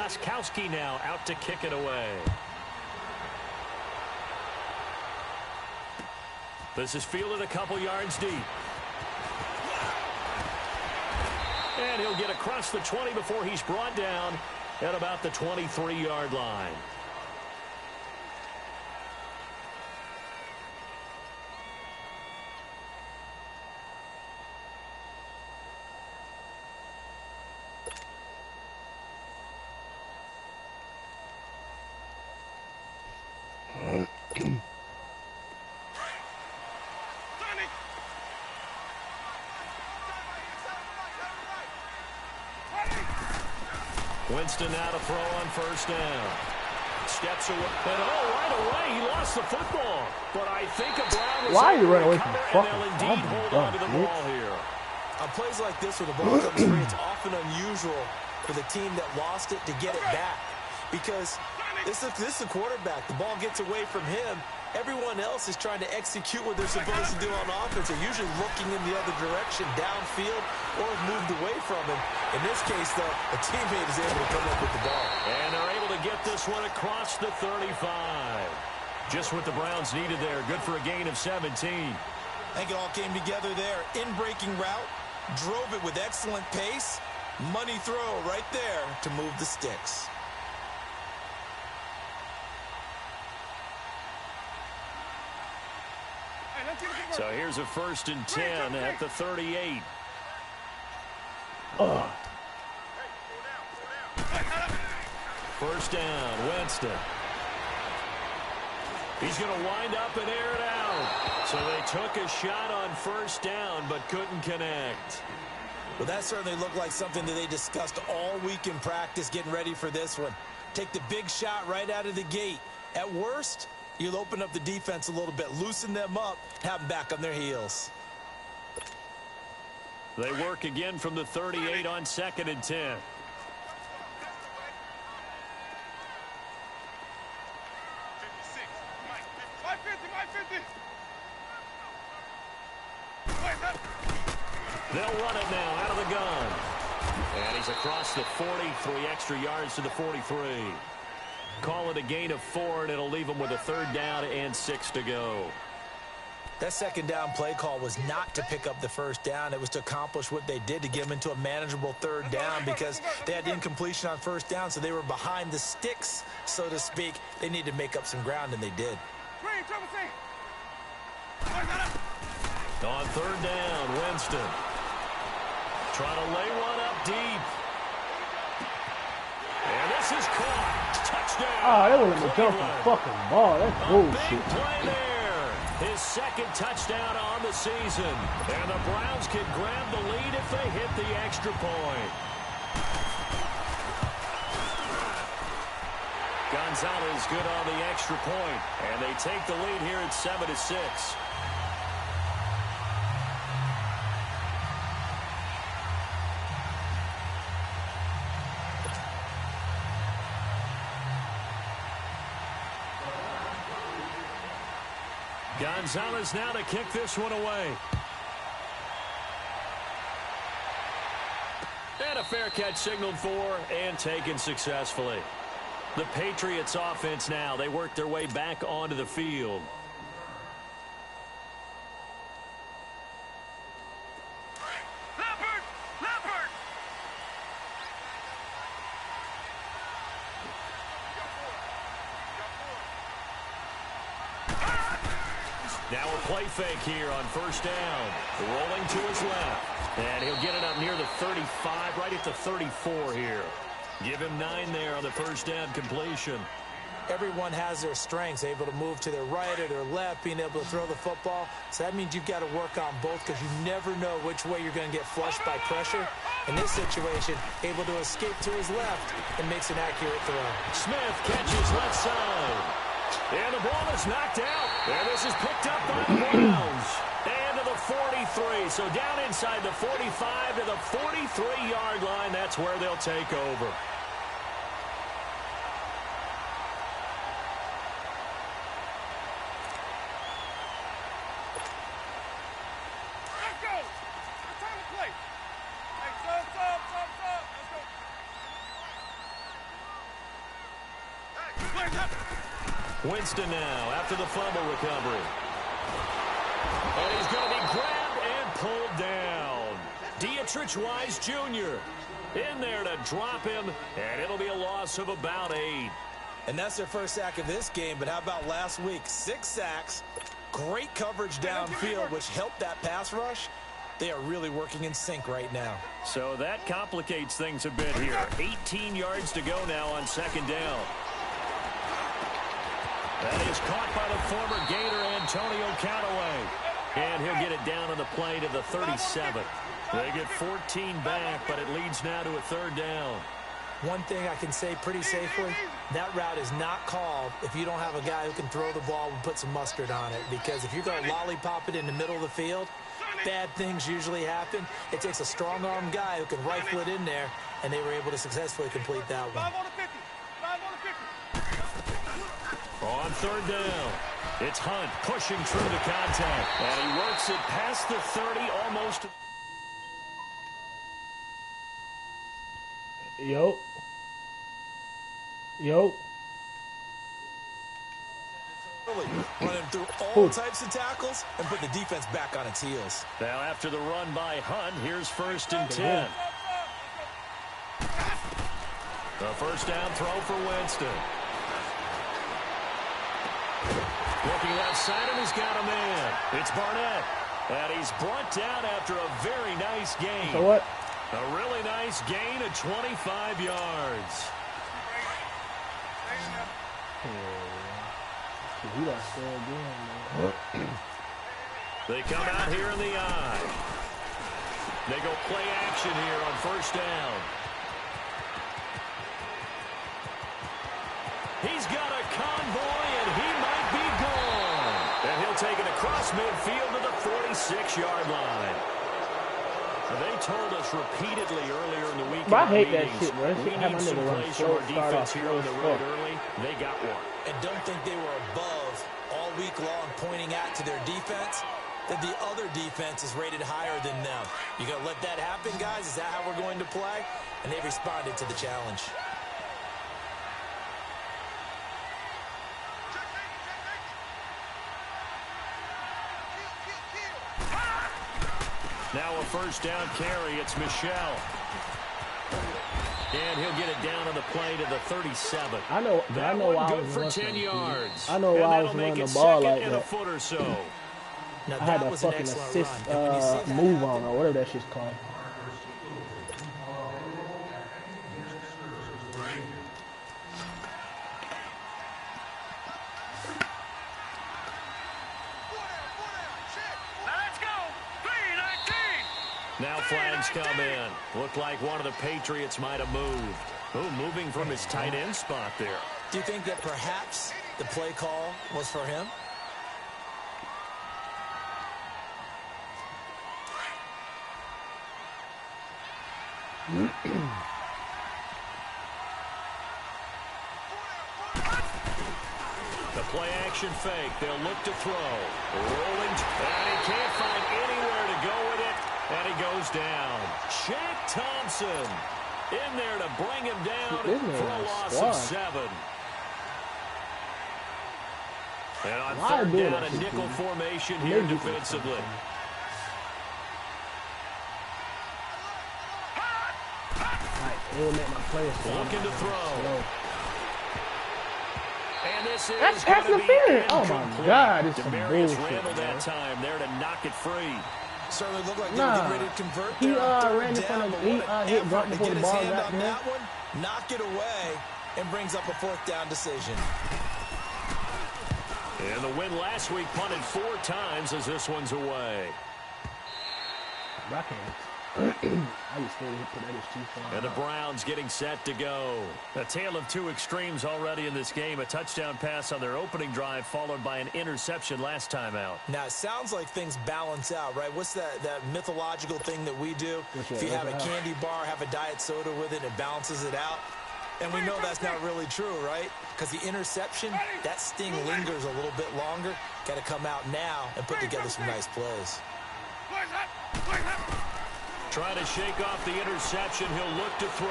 Gostkowski now out to kick it away. This is fielded a couple yards deep. And he'll get across the 20 before he's brought down at about the 23-yard line. Winston now to throw on first down. Steps away. And right away, he lost the football. But I think a Brown was why are you running away from the the fucking fucking and they'll indeed hold on to the ball here. On plays like this where the ball comes free, it's often unusual for the team that lost it to get it back. Because this is a quarterback. The ball gets away from him. Everyone else is trying to execute what they're supposed to do on offense. They're usually looking in the other direction, downfield, or moved away from him. In this case, though, a teammate is able to come up with the ball. And they're able to get this one across the 35. Just what the Browns needed there. Good for a gain of 17. I think it all came together there. In-breaking route, drove it with excellent pace. Money throw right there to move the sticks. So here's a 1st and 10 at the 38. First down, Winston. He's going to wind up and air it out. So they took a shot on first down but couldn't connect. Well, that certainly looked like something that they discussed all week in practice getting ready for this one. Take the big shot right out of the gate. At worst, you'll open up the defense a little bit, loosen them up, have them back on their heels. They work again from the 38 on 2nd and 10. They'll run it now out of the gun. And he's across the 40, 3 extra yards to the 43. Call it a gain of 4, and it'll leave them with a 3rd down and 6 to go. That 2nd down play call was not to pick up the 1st down. It was to accomplish what they did to get them into a manageable 3rd down because they had incompletion on 1st down, so they were behind the sticks, so to speak. They needed to make up some ground, and they did. On 3rd down, Winston. Trying to lay one up deep. And this is caught. Touchdown. They wouldn't let me jump the fucking ball. That's bullshit. Big play there. His 2nd touchdown on the season. And the Browns can grab the lead if they hit the extra point. Gonzalez good on the extra point. And they take the lead here at 7-6. Gonzalez now to kick this one away. And a fair catch signaled for and taken successfully. The Patriots offense now. They work their way back onto the field. Now a play fake here on 1st down. Rolling to his left. And he'll get it up near the 35, right at the 34 here. Give him 9 there on the 1st down completion. Everyone has their strengths, able to move to their right or their left, being able to throw the football. So that means you've got to work on both because you never know which way you're going to get flushed by pressure. In this situation, able to escape to his left and makes an accurate throw. Smith catches left side. And the ball is knocked out. And this is picked up by the Browns. And to the 43. So down inside the 45 to the 43-yard line. That's where they'll take over. Winston now after the fumble recovery. And he's going to be grabbed and pulled down. Dietrich Wise Jr. in there to drop him, and it'll be a loss of about 8. And that's their first sack of this game, but how about last week? 6 sacks, great coverage downfield, which helped that pass rush. They are really working in sync right now. So that complicates things a bit here. 18 yards to go now on second down. That is caught by the former Gator Antonio Callaway. And he'll get it down on the play to the 37. They get 14 back, but it leads now to a third down. One thing I can say pretty safely, that route is not called if you don't have a guy who can throw the ball and put some mustard on it. Because if you're going to lollipop it in the middle of the field, bad things usually happen. It takes a strong-arm guy who can rifle it in there, and they were able to successfully complete that one. On third down, it's Hunt pushing through the contact. And he works it past the 30, almost. Yo. Running through all types of tackles and put the defense back on its heels. Now after the run by Hunt, here's 1st and 10. The first down throw for Winston. Looking left side, and he's got a man. It's Barnett. And he's brought down after a very nice gain. So what? A really nice gain of 25 yards. He done scored again, man. They come out here in the eye. They go play action here on first down. He's got a convoy, and he might be gone. And he'll take it across midfield to the 46-yard line. They told us repeatedly earlier in the week. I hate that shit, bro. We need some plays from our defense here on the road early. They got one. And don't think they were above all week long pointing out to their defense that the other defense is rated higher than them. You going to let that happen, guys? Is that how we're going to play? And they responded to the challenge. Now a first down carry. It's Michelle. And he'll get it down on the play to the 37. I know why I was for 10 yards. I know why I was running the ball like that. A foot or so. Now, I had that fucking assist move on, or whatever that shit's called. Now flags come in. Looked like one of the Patriots might have moved. Oh, moving from his tight end spot there. Do you think that perhaps the play call was for him? The play action fake. They'll look to throw. Rolling. And he can't find anywhere to go with it. And he goes down. Shaq Thompson in there to bring him down for a loss of 7. And on third down, a nickel formation here defensively. Looking to throw. And this is That's interference. Oh my God, it's some bullshit. Randall that time there to knock it free. Certainly looked like they were getting ready to convert. He ran in front of hit right before the ball got there. Knock it away, and brings up a 4th down decision. And the win last week punted 4 times as this one's away. And the Browns getting set to go. A tale of 2 extremes already in this game. A touchdown pass on their opening drive followed by an interception last time out. Now, it sounds like things balance out, right? What's that mythological thing that we do? If you have a candy bar, have a diet soda with it, it balances it out. And we know that's not really true, right? Because the interception, that sting lingers a little bit longer. Got to come out now and put together some nice plays. Trying to shake off the interception. He'll look to throw.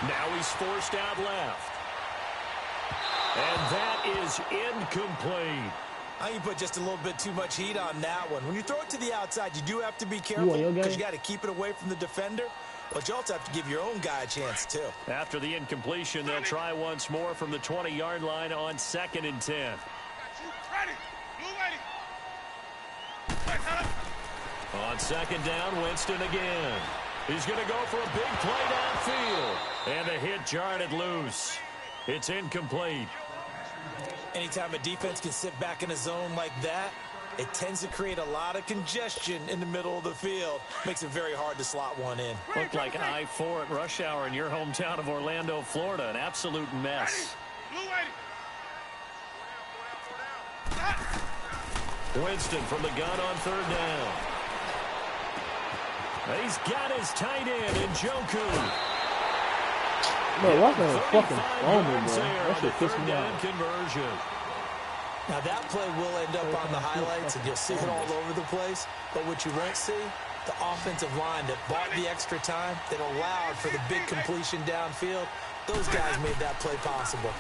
Now he's forced out left. And that is incomplete. I think you put just a little bit too much heat on that one. When you throw it to the outside, you do have to be careful because you got to keep it away from the defender. But you also have to give your own guy a chance, too. After the incompletion, they'll try once more from the 20-yard line on 2nd and 10. On 2nd down, Winston again. He's going to go for a big play downfield. And the hit jarred it loose. It's incomplete. Anytime a defense can sit back in a zone like that, it tends to create a lot of congestion in the middle of the field. Makes it very hard to slot one in. Looked like I-4 at rush hour in your hometown of Orlando, Florida. An absolute mess. Winston from the gun on 3rd down. He's got his tight end in Njoku. Bro, what's that fucking fumble, bro? That shit pissed me off. Conversion. Now that play will end up on the highlights, and you'll see it all over the place. But what you won't see, the offensive line that bought the extra time, that allowed for the big completion downfield. Those guys made that play possible.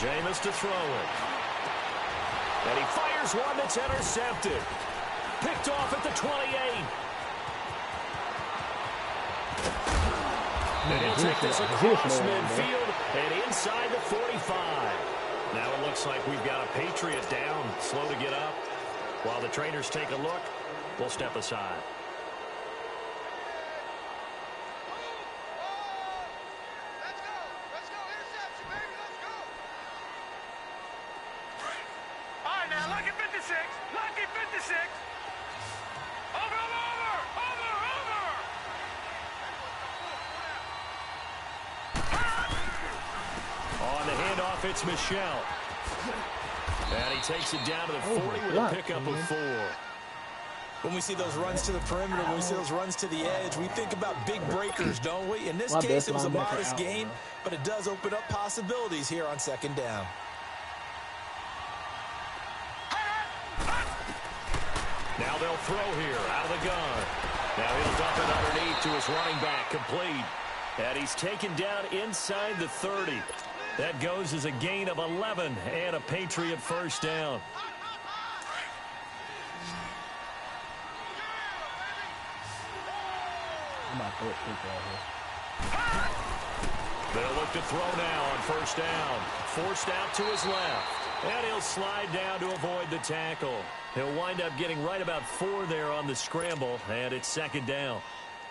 Jameis to throw it. And he fires one that's intercepted. Picked off at the 28. And he'll take this across midfield and inside the 45. Now it looks like we've got a Patriot down, slow to get up. While the trainers take a look, we'll step aside. Let's go, interception, baby, let's go. All right, now, lucky 56, lucky 56. Over. On the handoff, it's Michelle. And he takes it down to the 40 with a pickup of 4. When we see those runs to the perimeter, when we see those runs to the edge, we think about big breakers, don't we? In this case, it was a modest gain, but it does open up possibilities here on 2nd down. Now they'll throw here out of the gun. Now he'll dump it underneath to his running back, complete. And he's taken down inside the 30. That goes as a gain of 11 and a Patriot 1st down. They'll look to throw now on 1st down. Forced out to his left. And he'll slide down to avoid the tackle. He'll wind up getting right about 4 there on the scramble, and it's 2nd down.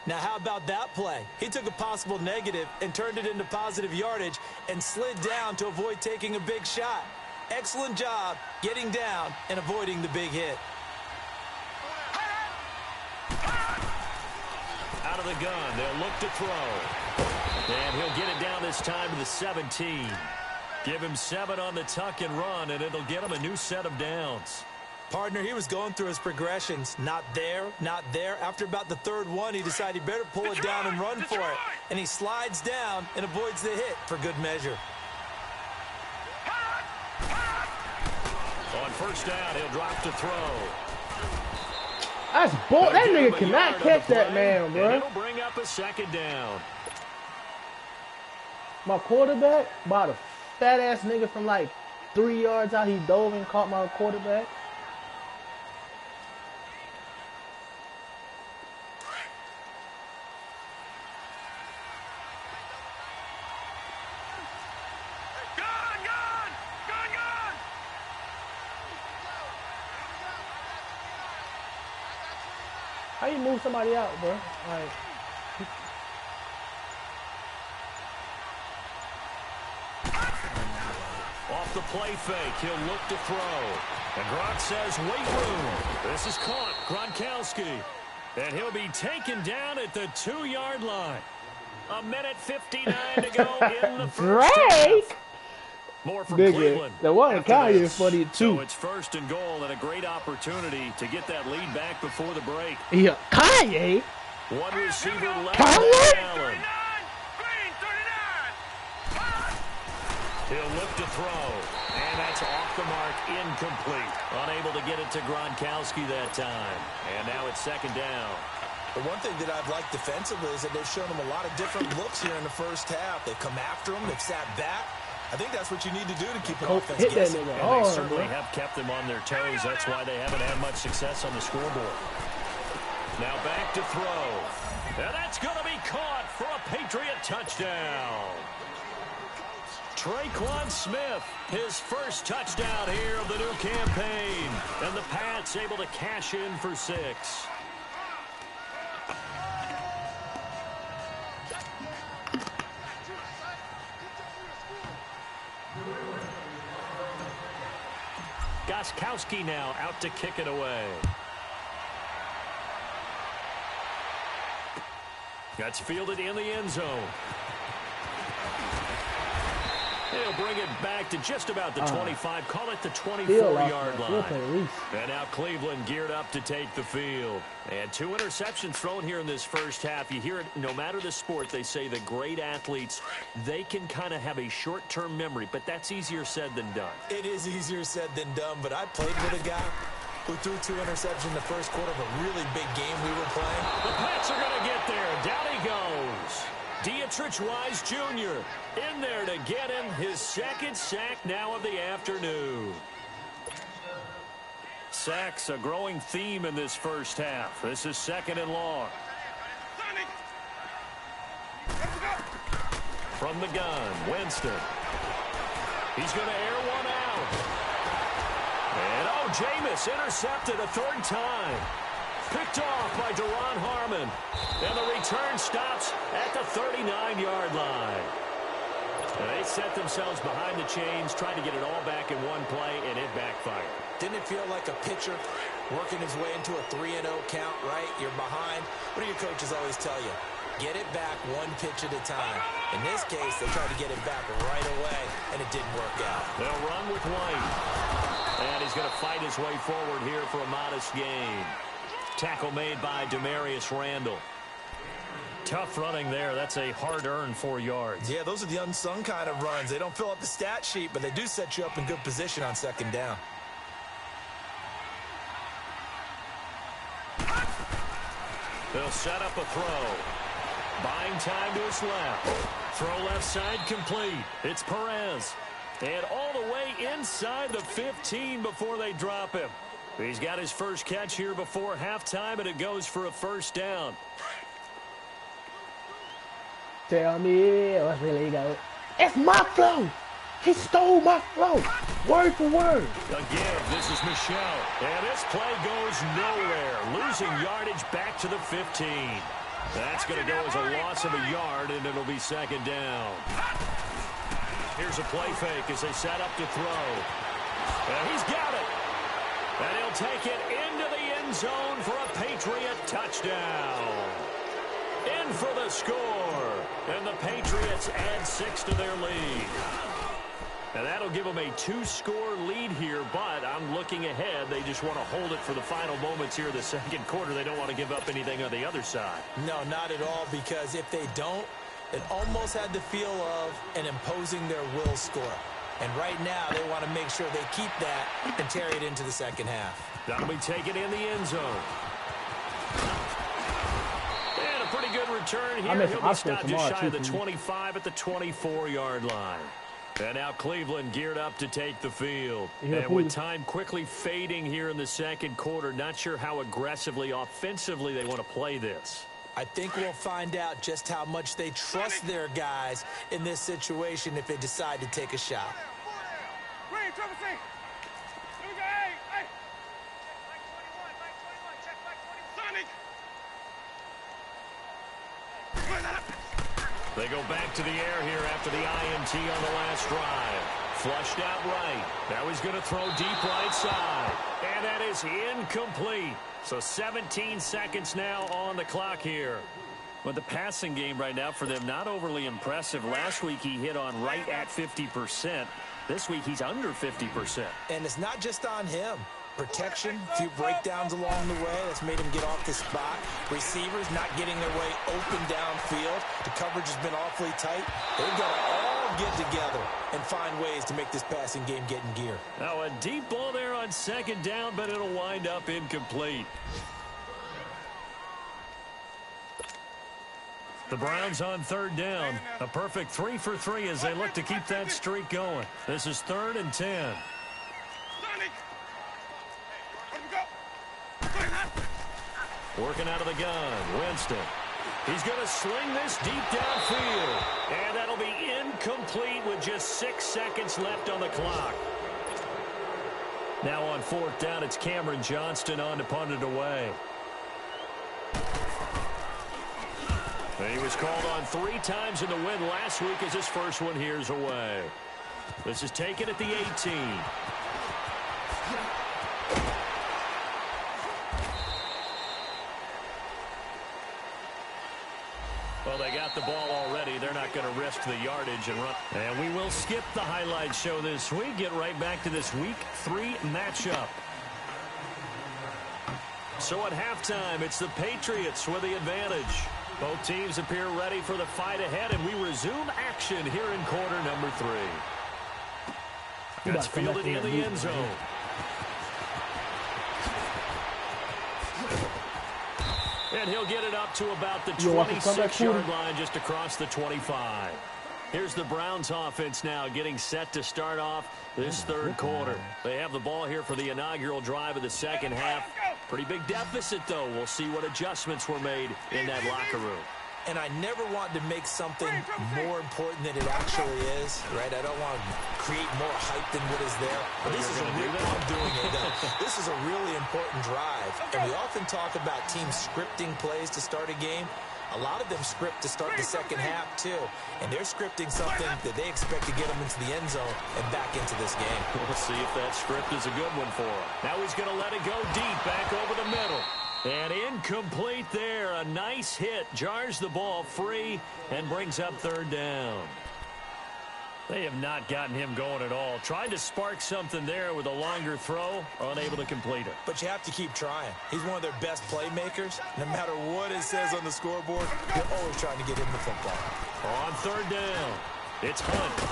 Now, how about that play? He took a possible negative and turned it into positive yardage and slid down to avoid taking a big shot. Excellent job getting down and avoiding the big hit. Out of the gun, they'll look to throw. And he'll get it down this time to the 17. Give him 7 on the tuck and run, and it'll get him a new set of downs. Partner, he was going through his progressions. Not there, not there. After about the 3rd one, he decided he better pull it down and run for it. And he slides down and avoids the hit for good measure. On 1st down, he'll drop to throw. That's bull. That nigga cannot catch that man, bro. And it'll bring up a 2nd down. My quarterback, about a fat-ass nigga from like 3 yards out, he dove and caught my quarterback. How you move somebody out, bro? Like, off the play fake, he'll look to throw. And Gronk says, wait room. This is caught, Gronkowski. And he'll be taken down at the 2-yard line. 1:59 to go in the first half. More from Cleveland. The one Kanye is funny too. So it's 1st and goal and a great opportunity to get that lead back before the break. Yeah, Kanye. One receiver left. Kanye. He'll look to throw, and that's off the mark, incomplete. Unable to get it to Gronkowski that time. And now it's 2nd down. The one thing that I've liked defensively is that they've shown him a lot of different looks here in the first half. They've come after him, they've sat back, I think that's what you need to do to keep an Coach offense hit that guessing. nigga And hard, they certainly bro. have kept them on their toes. That's why they haven't had much success on the scoreboard. Now back to throw. And that's going to be caught for a Patriot touchdown. Traquan Smith, his first touchdown here of the new campaign. And the Pats able to cash in for 6. Gostkowski now out to kick it away. That's fielded in the end zone. He'll bring it back to just about the 25. Call it the 24-yard line. And now Cleveland geared up to take the field. And 2 interceptions thrown here in this first half. You hear it, no matter the sport, they say the great athletes, they can kind of have a short-term memory, but that's easier said than done. It is easier said than done, but I played with a guy who threw 2 interceptions in the first quarter of a really big game we were playing. The Pats are going to get there. Down he goes. Dietrich Wise Jr. in there to get him his second sack now of the afternoon. Sacks a growing theme in this first half. This is 2nd and long. From the gun, Winston. He's going to air one out. And Jameis intercepted a 3rd time. Picked off by Deron Harmon. And the return stops at the 39-yard line. And they set themselves behind the chains, trying to get it all back in one play, and it backfired. Didn't it feel like a pitcher working his way into a 3-0 count, right? You're behind. What do your coaches always tell you? Get it back 1 pitch at a time. In this case, they tried to get it back right away, and it didn't work out. They'll run with White. And he's going to fight his way forward here for a modest gain. Tackle made by Demarius Randall. Tough running there. That's a hard-earned 4 yards. Yeah, those are the unsung kind of runs. They don't fill up the stat sheet, but they do set you up in good position on 2nd down. They'll set up a throw. Buying time to his left. Throw left side complete. It's Perez. And all the way inside the 15 before they drop him. He's got his first catch here before halftime, and it goes for a 1st down. Tell me what's really good. It's my flow. He stole my flow. Word for word. Again, this is Michelle. And this play goes nowhere. Losing yardage back to the 15. That's going to go as a loss of a yard, and it'll be 2nd down. Here's a play fake as they set up to throw. And he's got it. And he'll take it into the end zone for a Patriot touchdown. In for the score. And the Patriots add 6 to their lead. And that'll give them a 2-score lead here, but I'm looking ahead. They just want to hold it for the final moments here of the 2nd quarter. They don't want to give up anything on the other side. No, not at all, because if they don't, it almost had the feel of an imposing their will score. And right now, they want to make sure they keep that and carry it into the 2nd half. That'll be taken in the end zone. And a pretty good return here. He'll be stopped just shy of the 25 at the 24-yard line. And now Cleveland geared up to take the field. And with time quickly fading here in the 2nd quarter, not sure how aggressively, offensively they want to play this. I think we'll find out just how much they trust their guys in this situation if they decide to take a shot. They go back to the air here after the INT on the last drive. Flushed out right. Now he's going to throw deep right side. And that is incomplete. So 17 seconds now on the clock here. But the passing game right now for them, not overly impressive. Last week he hit on right at 50%. This week he's under 50%. And it's not just on him. Protection, a few breakdowns along the way. That's made him get off the spot. Receivers not getting their way open downfield. The coverage has been awfully tight. They've got to all get together and find ways to make this passing game get in gear. Now a deep ball there on 2nd down, but it'll wind up incomplete. The Browns on third down. A perfect 3 for 3 as they look to keep that streak going. This is 3rd and 10. Working out of the gun, Winston. He's going to sling this deep downfield. And that'll be incomplete with just 6 seconds left on the clock. Now on 4th down, it's Cameron Johnston on to punt it away. He was called on 3 times in the win last week as his first one here's away. This is taken at the 18. Well, they got the ball already. They're not going to risk the yardage and run. And we will skip the highlight show this week. Get right back to this Week 3 matchup. So at halftime, it's the Patriots with the advantage. Both teams appear ready for the fight ahead, and we resume action here in quarter number 3. That's fielded in the end zone. And he'll get it up to about the 26-yard line, just across the 25. Here's the Browns offense now getting set to start off this third quarter. They have the ball here for the inaugural drive of the second half. Pretty big deficit, though. We'll see what adjustments were made in that locker room. And I never want to make something more important than it actually is, right? I don't want to create more hype than what is there. But this is a real I'm doing it, though. This is a really important drive. And we often talk about teams scripting plays to start a game. A lot of them script to start the second half, too. And they're scripting something that they expect to get them into the end zone and back into this game. We'll see if that script is a good one for him. Now he's going to let it go deep, back over the middle. And incomplete there. A nice hit. Jars the ball free and brings up third down. They have not gotten him going at all. Tried to spark something there with a longer throw. Unable to complete it. But you have to keep trying. He's one of their best playmakers. No matter what it says on the scoreboard, they're always trying to get him the football. On third down, it's Hunt.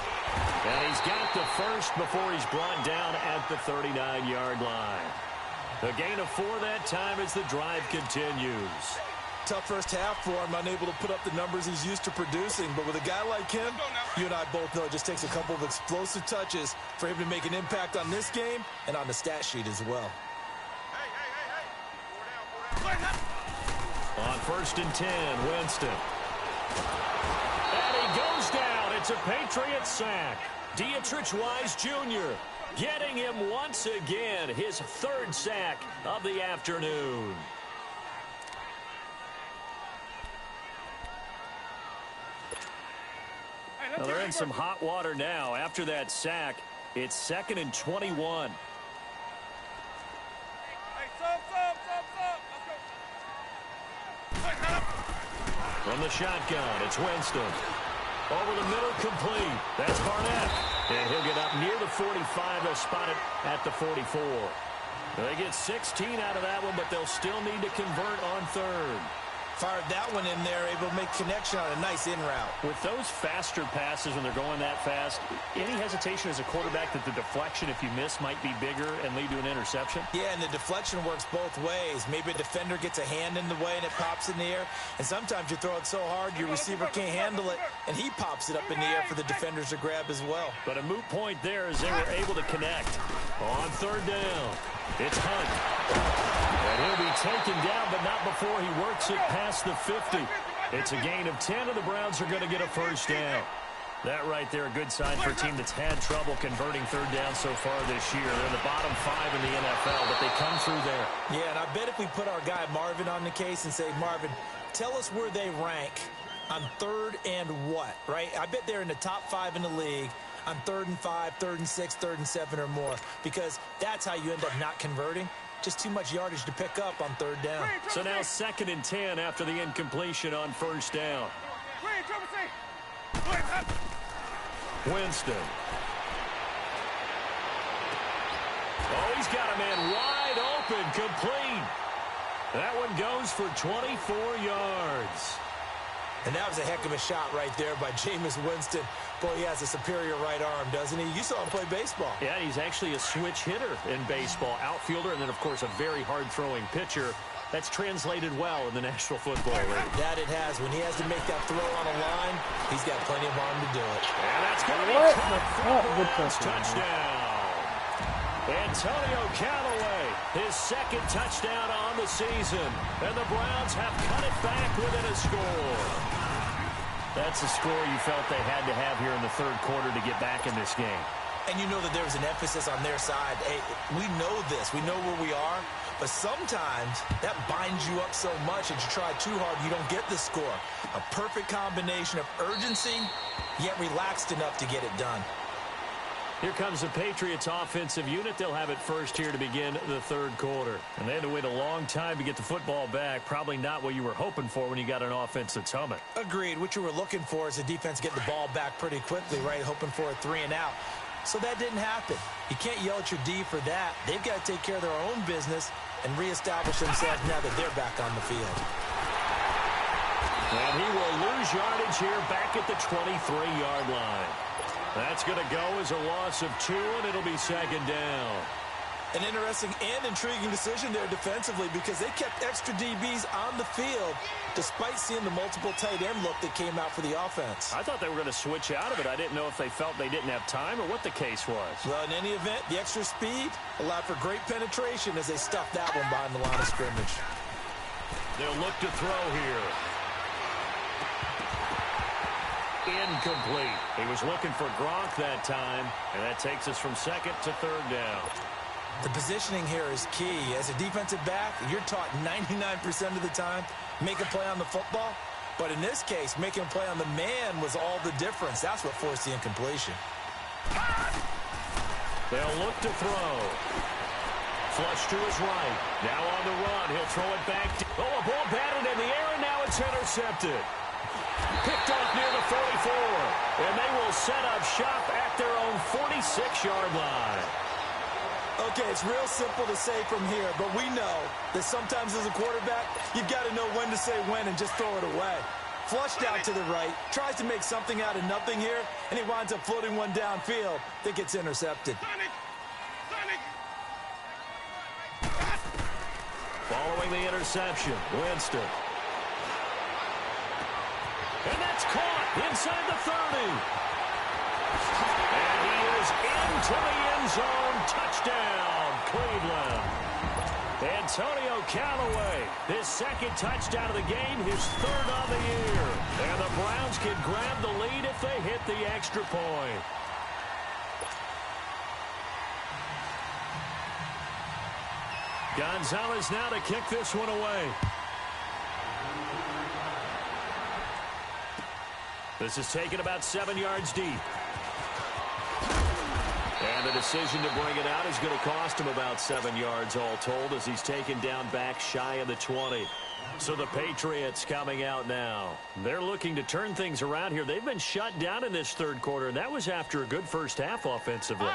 And he's got the first before he's brought down at the 39-yard line. A gain of 4 that time as the drive continues. Tough first half for him, unable to put up the numbers he's used to producing. But with a guy like him, you and I both know it just takes a couple of explosive touches for him to make an impact on this game and on the stat sheet as well. On 1st and 10, Winston. And he goes down. It's a Patriot sack. Dietrich Wise Jr. getting him once again, his 3rd sack of the afternoon. Well, they're in some hot water now. After that sack, it's 2nd and 21. From the shotgun, it's Winston. Over the middle, complete. That's Barnett. And he'll get up near the 45. They'll spot it at the 44. They get 16 out of that one, but they'll still need to convert on third. Fired that one in there, able to make connection on a nice in route. With those faster passes when they're going that fast, any hesitation as a quarterback that the deflection, if you miss, might be bigger and lead to an interception? Yeah, and the deflection works both ways. Maybe a defender gets a hand in the way and it pops in the air. And sometimes you throw it so hard your receiver can't handle it, and he pops it up in the air for the defenders to grab as well. But a moot point there as they were able to connect. On third down, it's Hunt. And he'll be taken down, but not before he works it past the 50. It's a gain of 10, and the Browns are going to get a first down. That right there, a good sign for a team that's had trouble converting third down so far this year. They're in the bottom 5 in the NFL, but they come through there. Yeah, and I bet if we put our guy Marvin on the case and say, Marvin, tell us where they rank on 3rd and what, right? I bet they're in the top 5 in the league on 3rd and 5, 3rd and 6, 3rd and 7 or more, because that's how you end up not converting. Just too much yardage to pick up on third down. So now 2nd and 10 after the incompletion on first down. Winston. Oh, he's got a man wide open, complete. That one goes for 24 yards. And that was a heck of a shot right there by Jameis Winston. Boy, he has a superior right arm, doesn't he? You saw him play baseball. Yeah, he's actually a switch hitter in baseball. Outfielder, and then, of course, a very hard-throwing pitcher. That's translated well in the National Football League. That it has. When he has to make that throw on a line, he's got plenty of arm to do it. And that's going to be What? Good Browns touchdown. Antonio Callaway, his second touchdown on the season. And the Browns have cut it back within a score. That's a score you felt they had to have here in the third quarter to get back in this game. And you know that there was an emphasis on their side. Hey, we know this. We know where we are. But sometimes that binds you up so much that you try too hard, you don't get the score. A perfect combination of urgency, yet relaxed enough to get it done. Here comes the Patriots offensive unit. They'll have it first here to begin the third quarter. And they had to wait a long time to get the football back. Probably not what you were hoping for when you got an offense that's humming. Agreed. What you were looking for is the defense getting the ball back pretty quickly, right? Hoping for a 3 and out. So that didn't happen. You can't yell at your D for that. They've got to take care of their own business and reestablish themselves now that they're back on the field. And he will lose yardage here back at the 23-yard line. That's going to go as a loss of 2, and it'll be second down. An interesting and intriguing decision there defensively because they kept extra DBs on the field despite seeing the multiple tight end look that came out for the offense. I thought they were going to switch out of it. I didn't know if they felt they didn't have time or what the case was. Well, in any event, the extra speed allowed for great penetration as they stuffed that one behind the line of scrimmage. They'll look to throw here. Incomplete. He was looking for Gronk that time, and that takes us from second to third down. The positioning here is key. As a defensive back, you're taught 99% of the time, make a play on the football. But in this case, making a play on the man was all the difference. That's what forced the incompletion. They'll look to throw. Flush to his right. Now on the run. He'll throw it back. Oh, a ball batted in the air, and now it's intercepted. Picked off near the 44. And they will set up shop at their own 46-yard line. Okay, it's real simple to say from here, but we know that sometimes as a quarterback, you've got to know when to say when and just throw it away. Flushed out to the right, tries to make something out of nothing here, and he winds up floating one downfield that gets intercepted. Following the interception, Winston. And that's caught inside the 30. And he is into the end zone. Touchdown, Cleveland. Antonio Callaway, his second touchdown of the game, his third on the year. And the Browns can grab the lead if they hit the extra point. Gonzalez now to kick this one away. This is taken about 7 yards deep. And the decision to bring it out is going to cost him about 7 yards all told as he's taken down back shy of the 20. So the Patriots coming out now. They're looking to turn things around here. They've been shut down in this third quarter, and that was after a good first half offensively.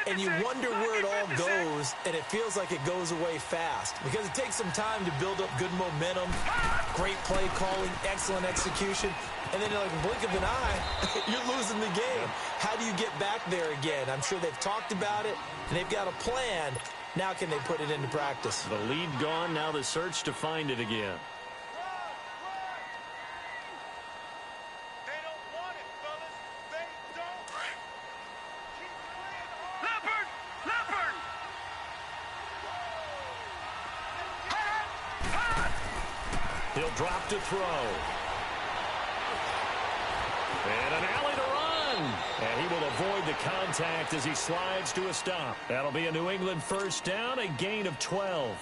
And you wonder where it all goes, and it feels like it goes away fast because it takes some time to build up good momentum, great play calling, excellent execution, and then like a blink of an eye, you're losing the game. How do you get back there again? I'm sure they've talked about it, and they've got a plan. Now can they put it into practice? The lead gone, now the search to find it again. He'll drop to throw. And an alley to run. And he will avoid the contact as he slides to a stop. That'll be a New England first down, a gain of 12.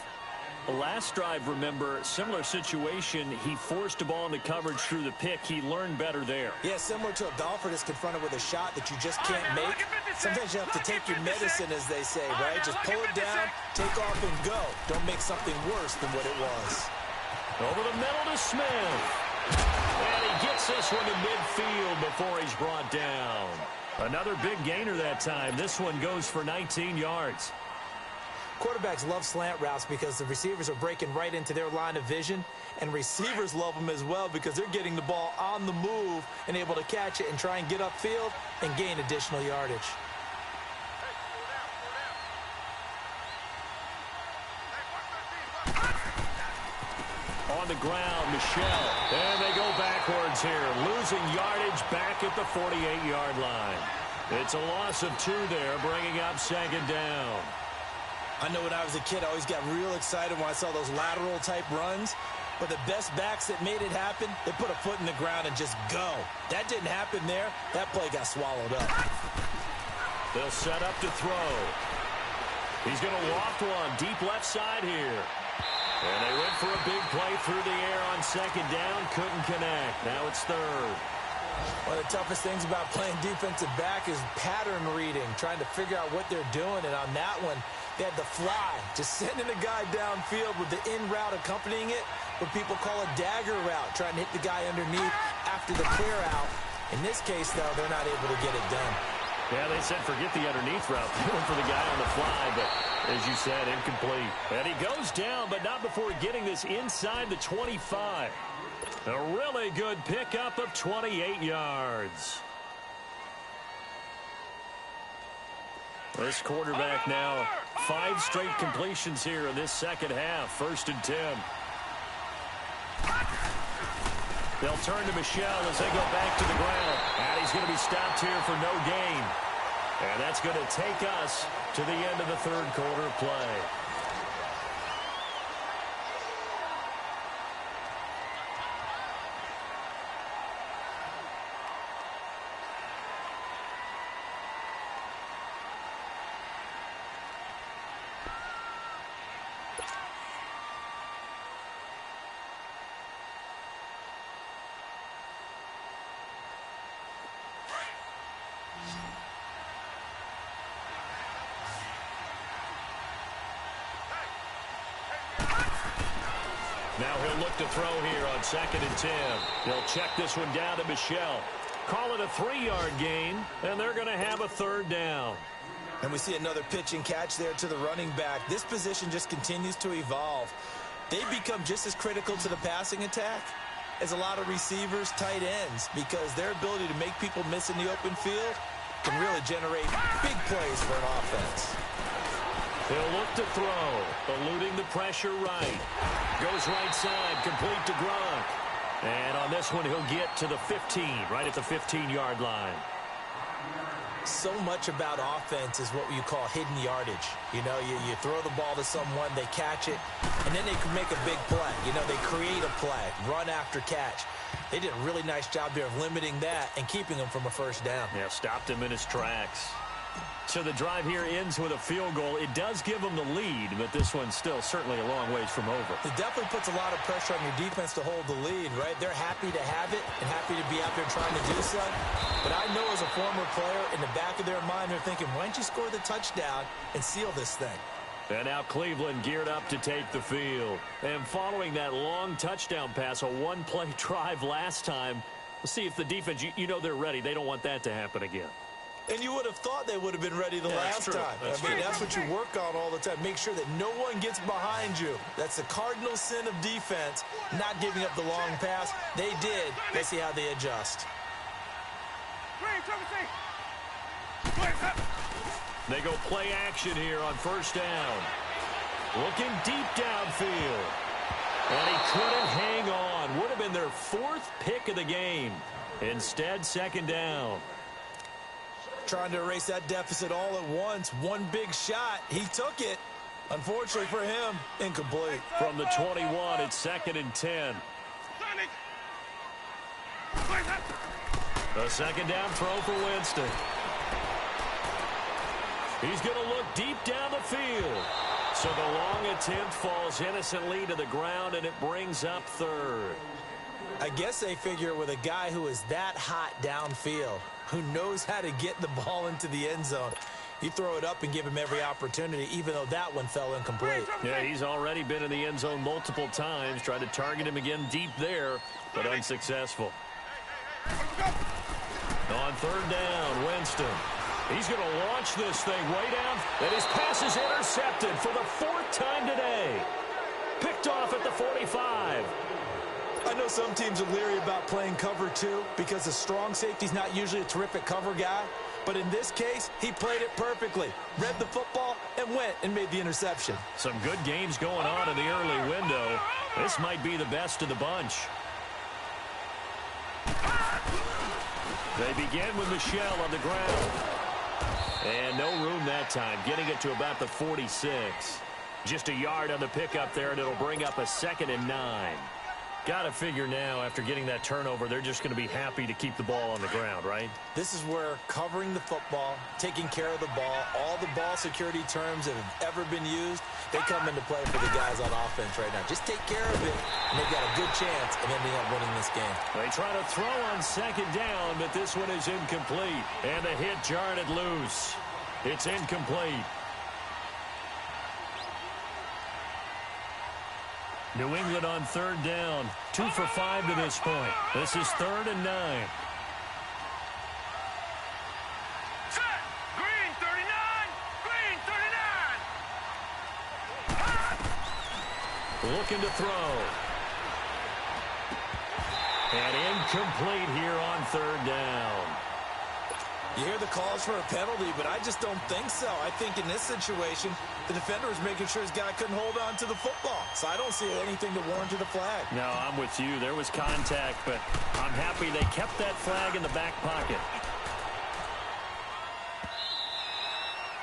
The last drive, remember, similar situation. He forced a ball into coverage through the pick. He learned better there. Yeah, similar to a golfer that's confronted with a shot that you just can't make. Sometimes you have to take your medicine, as they say, right? Just pull it down, take off, and go. Don't make something worse than what it was. Over the middle to Smith. And he gets this one to midfield before he's brought down. Another big gainer that time. This one goes for 19 yards. Quarterbacks love slant routes because the receivers are breaking right into their line of vision, and receivers love them as well because they're getting the ball on the move and able to catch it and try and get upfield and gain additional yardage. on the ground. Michelle. And they go backwards here. Losing yardage back at the 48-yard line. It's a loss of 2 there, bringing up second down. I know when I was a kid, I always got real excited when I saw those lateral-type runs. But the best backs that made it happen, they put a foot in the ground and just go. That didn't happen there. That play got swallowed up. They'll set up to throw. He's going to loft one deep left side here. And they went for a big play through the air on second down. Couldn't connect. Now it's third. One of the toughest things about playing defensive back is pattern reading, trying to figure out what they're doing. And on that one, they had the fly, just sending a guy downfield with the in route accompanying it, what people call a dagger route, trying to hit the guy underneath after the clear out. In this case, though, they're not able to get it done. Yeah, they said forget the underneath route. They went for the guy on the fly, but as you said, incomplete. And he goes down, but not before getting this inside the 25. A really good pickup of 28 yards. This quarterback now 5 straight completions here in this second half. 1st and 10. They'll turn to Michelle as they go back to the ground. And he's going to be stopped here for no gain. And that's going to take us to the end of the third quarter of play. Now he'll look to throw here on 2nd and 10. He'll check this one down to Michelle. Call it a 3-yard gain, and they're going to have a 3rd down. And we see another pitch and catch there to the running back. This position just continues to evolve. They become just as critical to the passing attack as a lot of receivers, tight ends, because their ability to make people miss in the open field can really generate big plays for an offense. He'll look to throw, eluding the pressure right. Goes right side, complete to Gronk. And on this one, he'll get to the 15, right at the 15-yard line. So much about offense is what you call hidden yardage. You know, you throw the ball to someone, they catch it, and then they can make a big play. You know, they create a play, run after catch. They did a really nice job here of limiting that and keeping him from a 1st down. Yeah, stopped him in his tracks. So the drive here ends with a field goal. It does give them the lead, but this one's still certainly a long ways from over. It definitely puts a lot of pressure on your defense to hold the lead, right? They're happy to have it and happy to be out there trying to do so. But I know as a former player, in the back of their mind, they're thinking, why don't you score the touchdown and seal this thing? And now Cleveland geared up to take the field. And following that long touchdown pass, a one-play drive last time, we'll see if the defense, you know they're ready. They don't want that to happen again. And you would have thought they would have been ready the last time. That's what you work on all the time. Make sure that no one gets behind you. That's the cardinal sin of defense, not giving up the long pass. They did. Let's see how they adjust. They go play action here on 1st down. Looking deep downfield. And he couldn't hang on. Would have been their 4th pick of the game. Instead, 2nd down. Trying to erase that deficit all at once. One big shot. He took it. Unfortunately for him, incomplete. From the 21, it's 2nd and 10. A 2nd down throw for Winston. He's going to look deep down the field. So the long attempt falls innocently to the ground, and it brings up 3rd. I guess they figure with a guy who is that hot downfield, who knows how to get the ball into the end zone, you throw it up and give him every opportunity, even though that one fell incomplete. Yeah, he's already been in the end zone multiple times, tried to target him again deep there, but unsuccessful. On 3rd down, Winston. He's going to launch this thing way down, and his pass is intercepted for the 4th time today. Picked off at the 45. I know some teams are leery about playing cover 2 because the strong safety's not usually a terrific cover guy. But in this case, he played it perfectly. Read the football and went and made the interception. Some good games going on in the early window. This might be the best of the bunch. They begin with Michelle on the ground. And no room that time, getting it to about the 46. Just a yard on the pickup there, and it'll bring up a 2nd and 9. Got to figure now, after getting that turnover, they're just going to be happy to keep the ball on the ground, right? This is where covering the football, taking care of the ball, all the ball security terms that have ever been used, they come into play for the guys on offense right now. Just take care of it, and they've got a good chance of ending up winning this game. They try to throw on 2nd down, but this one is incomplete. And the hit jarred it loose. It's incomplete. New England on 3rd down. 2 for 5 to this point. This is 3rd and 9. Set. Green 39. Green 39. Looking to throw. And incomplete here on 3rd down. You hear the calls for a penalty, but I just don't think so. I think in this situation, the defender was making sure his guy couldn't hold on to the football. So I don't see anything to warrant a flag. No, I'm with you. There was contact, but I'm happy they kept that flag in the back pocket.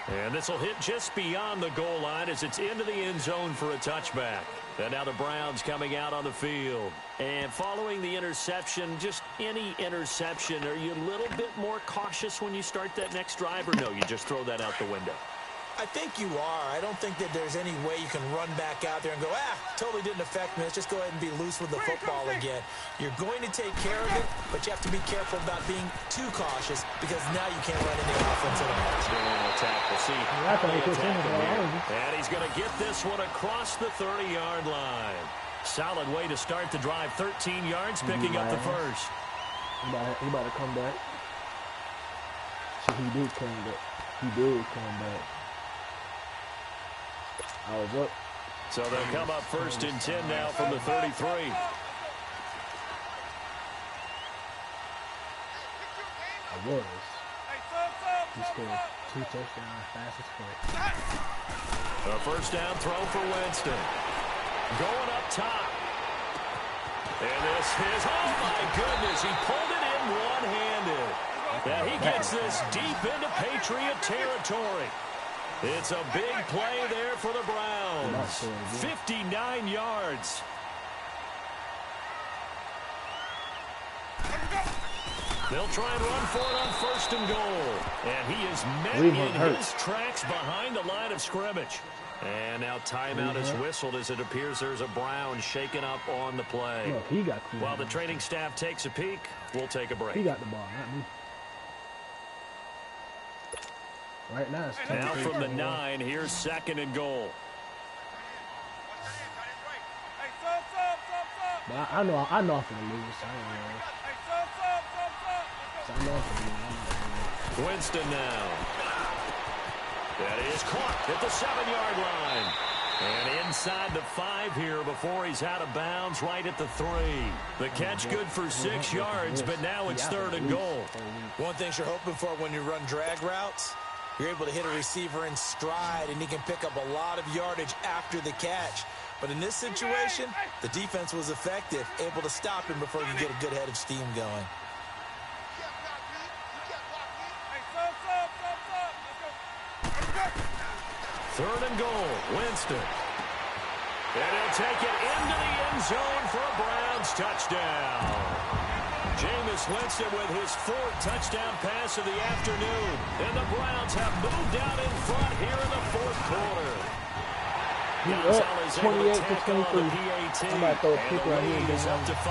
And this will hit just beyond the goal line as it's into the end zone for a touchback. And now the Browns coming out on the field. And following the interception, just any interception, are you a little bit more cautious when you start that next drive, or no, you just throw that out the window? I think you are. I don't think that there's any way you can run back out there and go, totally didn't affect me. Let's just go ahead and be loose with the football again. You're going to take care of it, but you have to be careful about being too cautious because now you can't run any offense at all. Still on attack. We'll see. And he's going to get this one across the 30-yard line. Solid way to start the drive. 13 yards, picking up the first. He about to come back. So he did come back. He did come back. I was up. So they'll come up 1st and 10 now from the 33. I was. He scored 2 touchdowns, fastest foot. A 1st down throw for Winston. Going up top. And this is, oh my goodness, he pulled it in one-handed. Now he gets this deep into Patriot territory. It's a big play there for the Browns. 59 yards. They'll try and run for it on 1st and goal. And he is met in his tracks behind the line of scrimmage. And now timeout is whistled as it appears there's a Brown shaken up on the play. No, he got cool. While the training staff takes a peek, we'll take a break. He got the ball, not me. Right now, it's now from the 9, here's 2nd and goal. But I know I'm going to lose. I know I'm Winston now. That is caught at the 7-yard line. And inside the 5 here before he's out of bounds right at the 3. The catch good for 6 yards, but now it's 3rd and goal. One thing you're hoping for when you run drag routes, you're able to hit a receiver in stride, and he can pick up a lot of yardage after the catch. But in this situation, the defense was effective, able to stop him before he could get a good head of steam going. Third and goal, Winston. And he'll take it into the end zone for a Browns touchdown. Jameis Winston with his 4th touchdown pass of the afternoon. And the Browns have moved out in front here in the 4th quarter. He's up 28-23. I'm about to throw a kick right here. He's up to 5.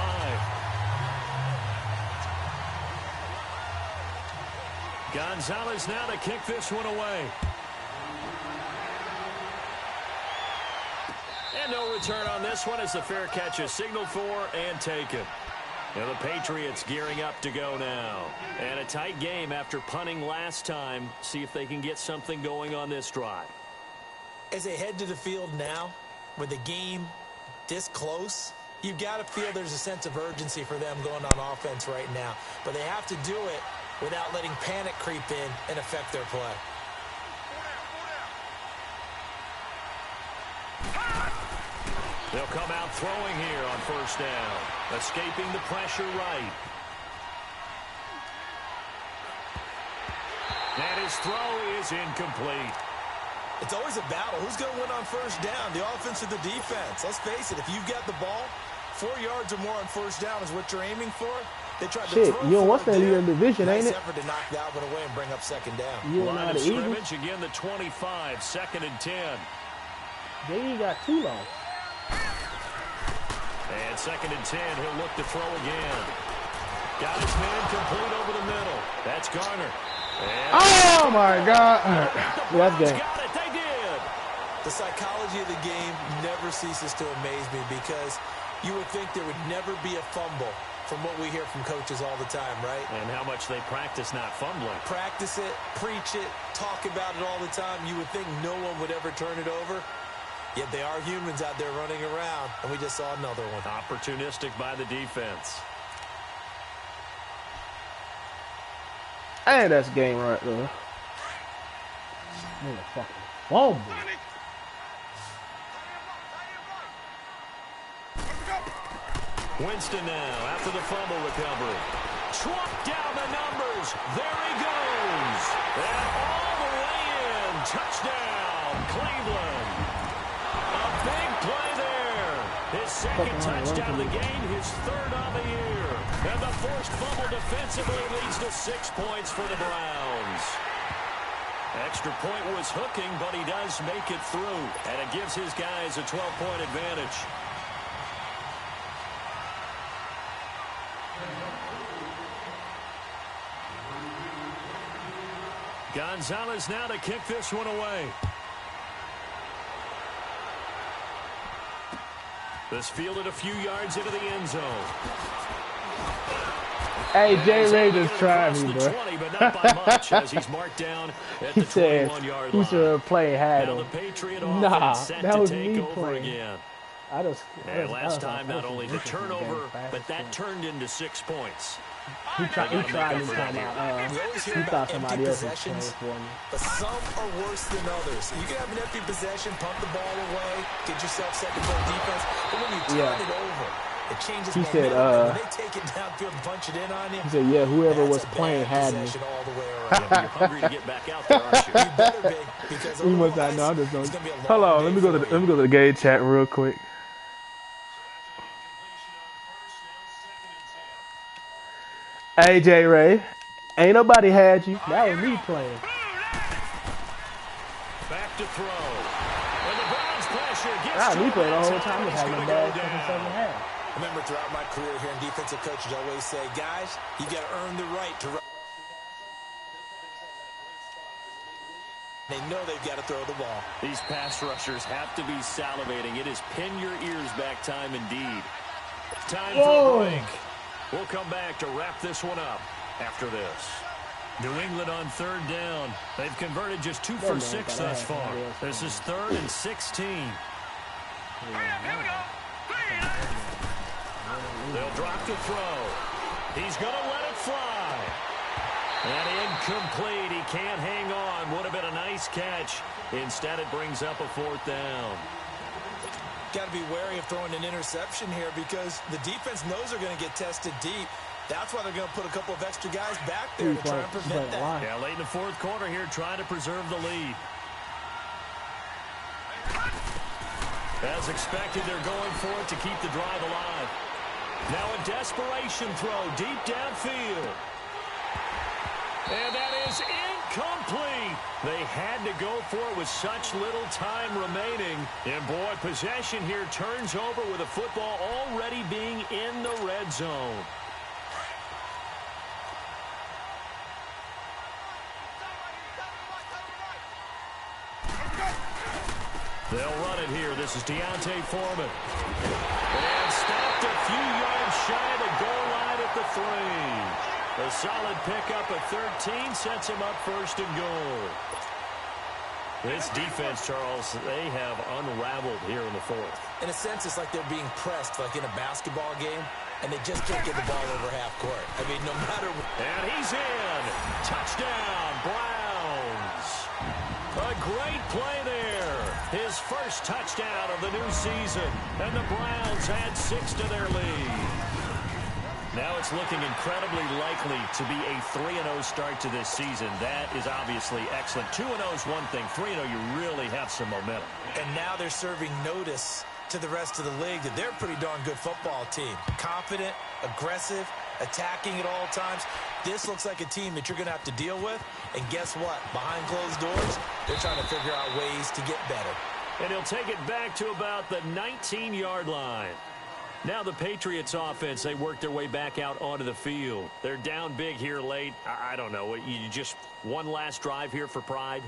Gonzalez now to kick this one away. And no return on this one as the fair catch is signaled for and taken. Now the Patriots gearing up to go now. And a tight game after punting last time. See if they can get something going on this drive. As they head to the field now, with the game this close, you've got to feel there's a sense of urgency for them going on offense right now. But they have to do it without letting panic creep in and affect their play. They'll come out throwing here on first down. Escaping the pressure right. And his throw is incomplete. It's always a battle. Who's going to win on first down, the offense or the defense? Let's face it, if you've got the ball, 4 yards or more on first down is what you're aiming for. They tried to throw you don't want that leader in the division, ain't it? Nice effort to knock that one away and bring up second down. Line of scrimmage, again the 25, 2nd and 10. JD got too long. And 2nd and 10, he'll look to throw again. Got his man complete over the middle. That's Garner. And oh my God. That's good. Got it, they did. The psychology of the game never ceases to amaze me because you would think there would never be a fumble from what we hear from coaches all the time, right? And how much they practice not fumbling. Practice it, preach it, talk about it all the time. You would think no one would ever turn it over. Yet they are humans out there running around, and we just saw another one. Opportunistic by the defense. Hey, that's game right there. Motherfucker. Fumble. Winston now after the fumble recovery. Truck down the numbers. There he goes. And all the way in. Touchdown, Cleveland. A big play there. His second touchdown of the game, his third on the year. And the forced fumble defensively leads to 6 points for the Browns. Extra point was hooking, but he does make it through. And it gives his guys a 12-point advantage. Gonzalez now to kick this one away. This fielded a few yards into the end zone. Hey, Jay Ray just tried me, bro. 20, but not by much as he's marked down at He the said, 21-yard who line. should play had Now him? the Patriot Nah, offense set that to was take me over playing. again. And Last time, not only the turnover, but that turned into 6 points. He tried me time out. We always He hear thought about empty somebody else was playing possessions, for me. but some are worse than others. You can have an empty possession, pump the ball away, get yourself set to play defense, but when you turn it over, it changes He momentum. said, when they take it downfield and punch it in on you, He said, yeah, whoever that's was a playing bad had me. possession all the way around. Yeah, you're hungry to get back out there, aren't you? You better be, because He must not otherwise, know. I'm just it's going. gonna be a long Hold on, day let me go for to the game chat real quick. Hey, Jay Ray, ain't nobody had you. That was me playing. Back to throw. And the Browns pressure gets Nah, to me him. playing the whole That's time. Was how having a he's bad gonna go second down. half. I remember throughout my career hearing defensive coaches always say, guys, you got to earn the right to run. They know they've got to throw the ball. These pass rushers have to be salivating. It is pin your ears back time indeed. Time for a break. We'll come back to wrap this one up after this. New England on third down. They've converted just 2 for 6 thus far. This is 3rd and 16. Here we go. They'll drop the throw. He's going to let it fly. And incomplete. He can't hang on. Would have been a nice catch. Instead, it brings up a 4th down. Got to be wary of throwing an interception here because the defense knows they're going to get tested deep. That's why they're going to put a couple of extra guys back there to try and prevent that. Yeah, late in the 4th quarter here, trying to preserve the lead. As expected, they're going for it to keep the drive alive. Now a desperation throw deep downfield. And that is incomplete. They had to go for it with such little time remaining. And boy, possession here turns over with a football already being in the red zone. They'll run it here. This is Deontay Foreman. And stopped a few yards shy of the goal line at the 3. A solid pickup of 13 sets him up 1st and goal. This defense, Charles, they have unraveled here in the 4th. In a sense, it's like they're being pressed like in a basketball game, and they just can't get the ball over half court. I mean, no matter what. And he's in. Touchdown, Browns. A great play there. His first touchdown of the new season. And the Browns add 6 to their lead. Now it's looking incredibly likely to be a 3-0 start to this season. That is obviously excellent. 2-0 is one thing. 3-0, you really have some momentum. And now they're serving notice to the rest of the league that they're a pretty darn good football team. Confident, aggressive, attacking at all times. This looks like a team that you're going to have to deal with. And guess what? Behind closed doors, they're trying to figure out ways to get better. And he'll take it back to about the 19-yard line. Now the Patriots offense, they work their way back out onto the field. They're down big here late. I don't know. You just one last drive here for pride?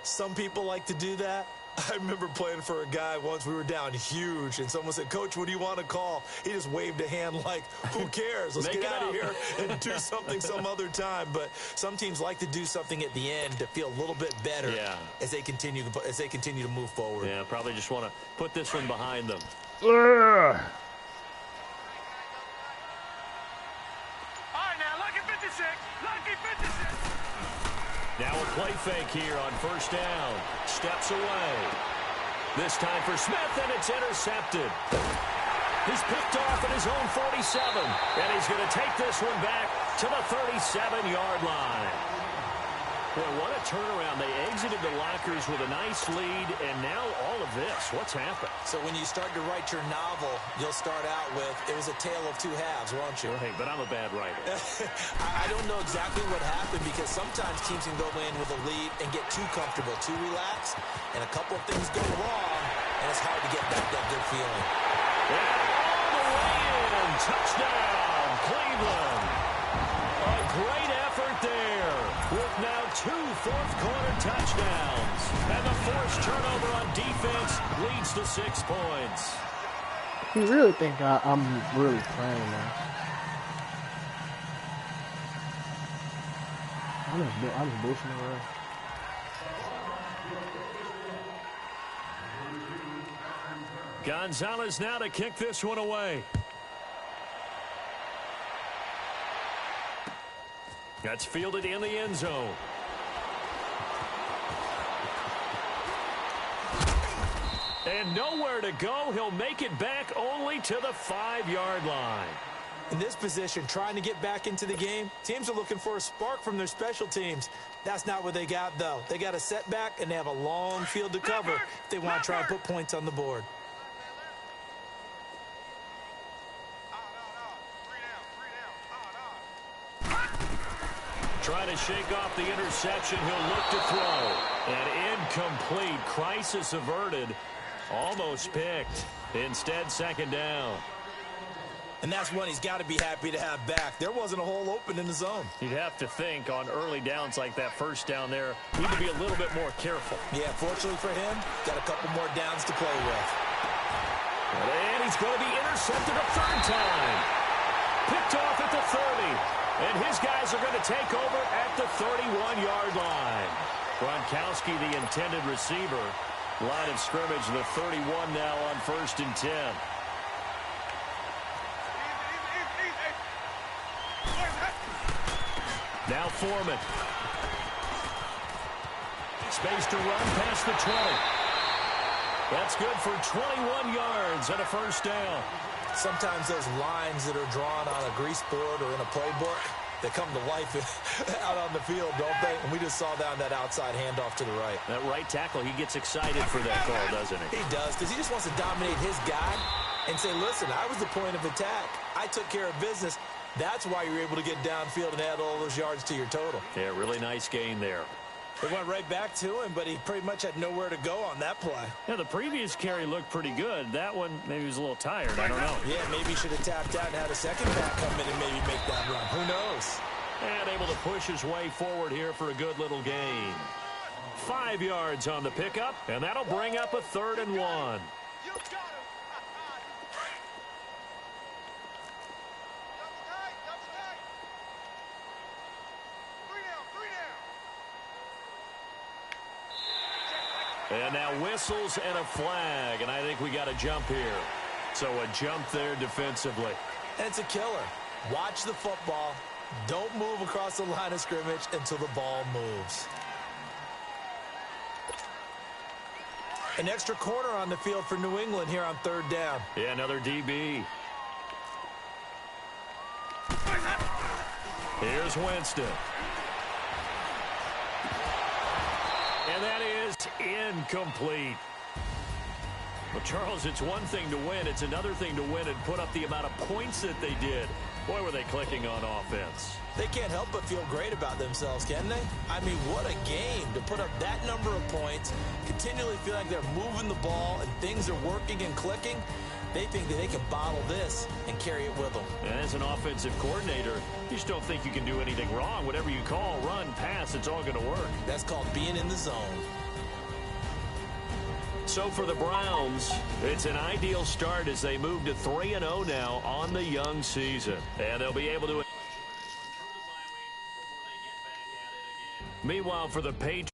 Some people like to do that. I remember playing for a guy once. We were down huge, and someone said, "Coach, what do you want to call?" He just waved a hand like, who cares? Let's get out of here and do something some other time. But some teams like to do something at the end to feel a little bit better as they continue to move forward. Yeah, probably just want to put this one behind them. Now a play fake here on first down. Steps away. This time for Smith, and it's intercepted. He's picked off at his own 47, and he's going to take this one back to the 37-yard line. Boy, what a turnaround. They exited the lockers with a nice lead, and now all of this. What's happened? So when you start to write your novel, you'll start out with, it was a tale of two halves, won't you? Hey, but I'm a bad writer. I don't know exactly what happened, because sometimes teams can go in with a lead and get too comfortable, too relaxed, and a couple of things go wrong, and it's hard to get back that good feeling. Yeah, all the way in. Touchdown, Cleveland. A great effort there with now 2 fourth-quarter touchdowns. And the forced turnover on defense leads to 6 points. You really think I'm really playing now? I'm just boosting around. Gonzalez now to kick this one away. That's fielded in the end zone. And nowhere to go. He'll make it back only to the 5-yard line. In this position, trying to get back into the game, teams are looking for a spark from their special teams. That's not what they got, though. They got a setback, and they have a long field to cover if they want to try and put points on the board. Trying to shake off the interception. He'll look to throw. And incomplete. Crisis averted. Almost picked. Instead, second down. And that's one he's got to be happy to have back. There wasn't a hole open in the zone. You'd have to think on early downs like that first down there, need to be a little bit more careful. Yeah, fortunately for him, got a couple more downs to play with. And he's going to be intercepted a third time. Picked off at the 30. And his guys are going to take over at the 31-yard line. Gronkowski, the intended receiver. Line of scrimmage, the 31 now on 1st and 10. Now Foreman. Space to run past the 20. That's good for 21 yards and a first down. Sometimes those lines that are drawn on a grease board or in a playbook, they come to life out on the field, don't they? And we just saw down that outside handoff to the right. That right tackle, he gets excited for that call, doesn't he? He does, because he just wants to dominate his guy and say, listen, I was the point of attack. I took care of business. That's why you're able to get downfield and add all those yards to your total. Yeah, really nice gain there. It went right back to him, but he pretty much had nowhere to go on that play. Yeah, the previous carry looked pretty good. That one, maybe he was a little tired. I don't know. Yeah, maybe he should have tapped out and had a second back come in and maybe make that run. Who knows? And able to push his way forward here for a good little gain. 5 yards on the pickup, and that'll bring up a 3rd and 1. And now whistles and a flag, and I think we got a jump here. So a jump there defensively. And it's a killer. Watch the football, Don't move across the line of scrimmage until the ball moves. An extra corner on the field for New England here on 3rd down. Yeah, another DB. Here's Winston. And that is incomplete. Well, Charles, it's one thing to win. It's another thing to win and put up the amount of points that they did. Boy, were they clicking on offense. They can't help but feel great about themselves, can they? I mean, what a game to put up that number of points, continually feel like they're moving the ball and things are working and clicking. They think that they can bottle this and carry it with them. And as an offensive coordinator, you just don't think you can do anything wrong. Whatever you call, run, pass, it's all going to work. That's called being in the zone. So for the Browns, it's an ideal start as they move to 3-0 now on the young season. And they'll be able to... Meanwhile, for the Patriots,